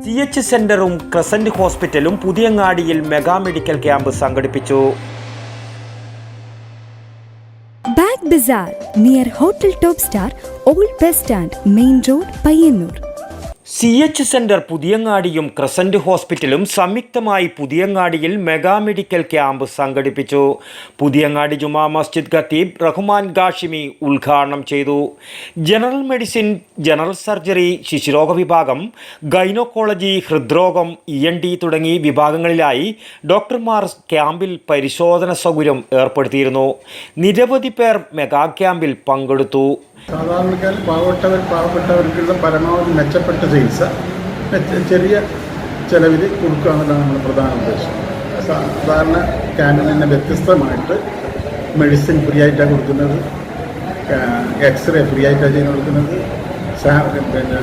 CH സെന്ററും crescent ഹോസ്പിറ്റലും പുതിയങ്ങാടിയിൽ മെഗാ മെഡിക്കൽ ക്യാമ്പ് സംഘടിപ്പിച്ചു. Bag Bazar near hotel top star, old bus stand, main road, Payyanur. CH centre പുതിയങ്ങാടിയും crescent ഹോസ്പിറ്റലും സംയുക്തമായി പുതിയങ്ങാടിയിൽ മെഗാ മെഡിക്കൽ ക്യാമ്പ് സംഘടിപ്പിച്ചു. പുതിയങ്ങാടി ജുമാ മസ്ജിദ് ഖത്തീബ് റഹ്മാൻ ഗാഷിമി ഉദ്ഘാടനം ചെയ്തു. ജനറൽ മെഡിസിൻ, ജനറൽ സർജറി, ശിശുരോഗ വിഭാഗം, ഗൈനോക്കോളജി, ഹൃദ്രോഗം, ENT തുടങ്ങി വിഭാഗങ്ങളിലായി ഡോക്ടർമാർ ക്യാമ്പിൽ പരിശോധന സൗകര്യം ഏർപ്പെടുത്തിയിരുന്നു. നിരവധി പേർ മെഗാ ക്യാമ്പിൽ പങ്കെടുത്തു. സാധാരണക്കാരിൽ പാവപ്പെട്ടവർക്കുള്ള പരമാവധി മെച്ചപ്പെട്ട ചികിത്സ ചെറിയ ചിലവിൽ കൊടുക്കുക എന്നുള്ളതാണ് നമ്മുടെ പ്രധാന ഉദ്ദേശം. സാധാരണ ക്യാമ്പിൽ തന്നെ വ്യത്യസ്തമായിട്ട് മെഡിസിൻ ഫ്രീ ആയിട്ടാണ് കൊടുക്കുന്നത്, എക്സ്റേ ഫ്രീ ആയിട്ടാണ് ചെയ്ത് കൊടുക്കുന്നത്, പിന്നെ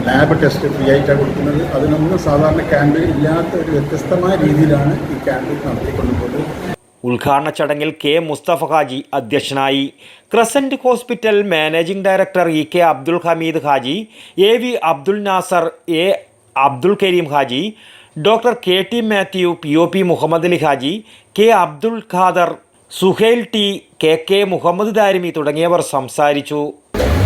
ലാബ് ടെസ്റ്റ് ഫ്രീ ആയിട്ടാണ് കൊടുക്കുന്നത്. അതിനൊന്നും സാധാരണ ക്യാമ്പിൽ ഇല്ലാത്ത ഒരു വ്യത്യസ്തമായ രീതിയിലാണ് ഈ ക്യാമ്പ് നടത്തിക്കൊണ്ടുപോകുന്നത്. ഉദ്ഘാടന ചടങ്ങിൽ K മുസ്തഫ ഹാജി അധ്യക്ഷനായി. Crescent hospital managing director EK Abdul Hameed Haji, AV Abdul Nasar, A Abdul Kareem Haji, doctor KT Mathew, POP Muhammad Ali Haji, K Abdul Khader, Suhail T, KK Muhammad Darimi തുടങ്ങിയവർ സംസാരിച്ചു.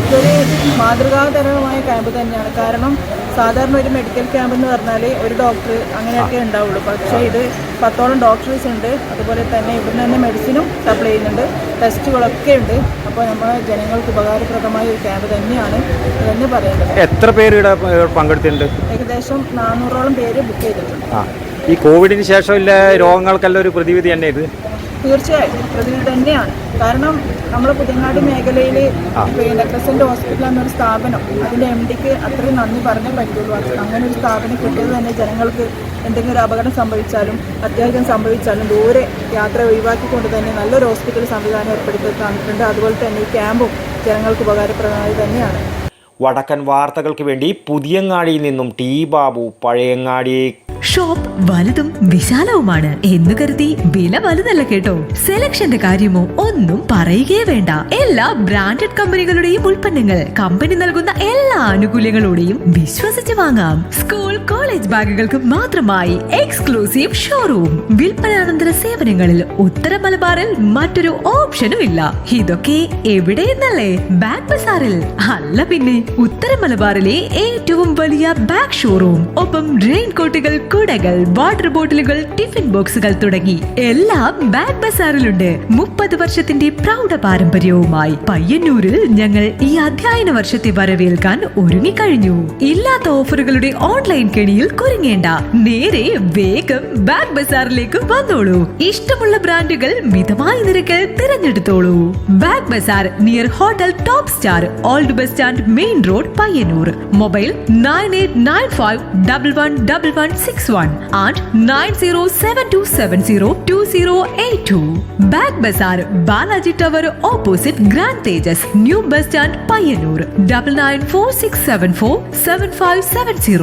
ഇതൊരു മാതൃകാപരമായ ക്യാമ്പ് തന്നെയാണ്. കാരണം സാധാരണ ഒരു മെഡിക്കൽ ക്യാമ്പ് എന്ന് പറഞ്ഞാൽ ഒരു ഡോക്ടർ അങ്ങനെയൊക്കെ ഉണ്ടാവുള്ളൂ. പക്ഷേ ഇത് 10ഓളം ഡോക്ടേഴ്സ് ഉണ്ട്. അതുപോലെ തന്നെ ഇവിടുന്ന് തന്നെ മെഡിസിനും സപ്ലൈ ചെയ്യുന്നുണ്ട്, ടെസ്റ്റുകളൊക്കെ ഉണ്ട്. അപ്പോൾ നമ്മുടെ ജനങ്ങൾക്ക് ഉപകാരപ്രദമായ ഒരു ക്യാമ്പ് തന്നെയാണ് ഇതെന്ന് പറയുന്നത്. എത്ര പേര് പങ്കെടുത്തിട്ടുണ്ട്? ഏകദേശം 400ഓളം പേര് ബുക്ക് ചെയ്തിട്ടുണ്ട്. ഈ കോവിഡിന് ശേഷമില്ല രോഗങ്ങൾക്കെല്ലാം ഒരു പ്രതിവിധി തന്നെ ഇത് തീർച്ചയായിട്ടും പ്രതിവിധി തന്നെയാണ്. കാരണം നമ്മുടെ പുതിയങ്ങാടി മേഖലയിൽ പിന്നെ ക്രസന്റ് ഹോസ്പിറ്റൽ എന്നൊരു സ്ഥാപനം, അതിൻ്റെ MDക്ക് അത്രയും നന്ദി പറഞ്ഞേ പറ്റുള്ളൂ. അങ്ങനെ ഒരു സ്ഥാപനം കിട്ടിയത് തന്നെ ജനങ്ങൾക്ക് എന്തെങ്കിലും ഒരു അപകടം സംഭവിച്ചാലും അത്യാഹിതം സംഭവിച്ചാലും ദൂരെ യാത്ര ഒഴിവാക്കിക്കൊണ്ട് തന്നെ നല്ലൊരു ഹോസ്പിറ്റൽ സംവിധാനം ഏർപ്പെടുത്തി തന്നിട്ടുണ്ട്. അതുപോലെ തന്നെ ഈ ക്യാമ്പും ജനങ്ങൾക്ക് ഉപകാരപ്രദമായി തന്നെയാണ്. വടക്കൻ വാർത്തകൾക്ക് വേണ്ടി പുതിയങ്ങാടിയിൽ നിന്നും T ബാബു, പഴയങ്ങാടി. ഷോപ്പ് വലുതും വിശാലവുമാണ് എന്ന് കരുതി വില വലുതല്ല കേട്ടോ. സെലക്ഷന്റെ കാര്യമോ ഒന്നും പറയുകയേ വേണ്ട. എല്ലാ ബ്രാൻഡഡ് കമ്പനികളുടെയും ഉൽപ്പന്നങ്ങൾ കമ്പനി നൽകുന്ന എല്ലാ ആനുകൂല്യങ്ങളോടെയും വിശ്വസിച്ച് വാങ്ങാം. സ്കൂൾ, കോളേജ് ബാഗുകൾക്ക് മാത്രമായി എക്സ്ക്ലൂസീവ് ഷോറൂം. വിൽപ്പനാനന്തര സേവനങ്ങളിൽ ഉത്തര മലബാറിൽ മറ്റൊരു ഓപ്ഷനും ഇല്ല. ഇതൊക്കെ എവിടെയെന്നല്ലേ? ബാഗ് ബസാറിൽ. അല്ല പിന്നെ, ഉത്തര മലബാറിലെ ഏറ്റവും വലിയ ബാഗ് ഷോറൂം. ഒപ്പം റെയിൻ കോട്ടുകൾ, കുടകൾ, വാട്ടർ ബോട്ടിലുകൾ, ടിഫിൻ ബോക്സുകൾ തുടങ്ങി എല്ലാം ബാഗ് ബസാറിലുണ്ട്. 30 വർഷത്തിന്റെ പ്രൗഢ പാരമ്പര്യവുമായി പയ്യന്നൂരിൽ ഞങ്ങൾ ഈ അധ്യയന വർഷത്തെ വരവേൽക്കാൻ ഒരുങ്ങിക്കഴിഞ്ഞു. ഇല്ലാത്ത ഓഫറുകളുടെ ഓൺലൈൻ കെണിയിൽ കുരുങ്ങേണ്ട. നേരെ വേഗം ബാഗ് ബസാറിലേക്ക് വന്നോളൂ. ഇഷ്ടമുള്ള ബ്രാൻഡുകൾ മിതമായ നിരക്കിൽ തിരഞ്ഞെടുത്തോളൂ. Bag Bazar near hotel top star, old bus stand, main road, Payyanur. Mobile 9895111161 and 9072702082. Bag Bazaar, Balaji Tower opposite Grand Tejas, New Bus Stand, Payyanur. 9946747570.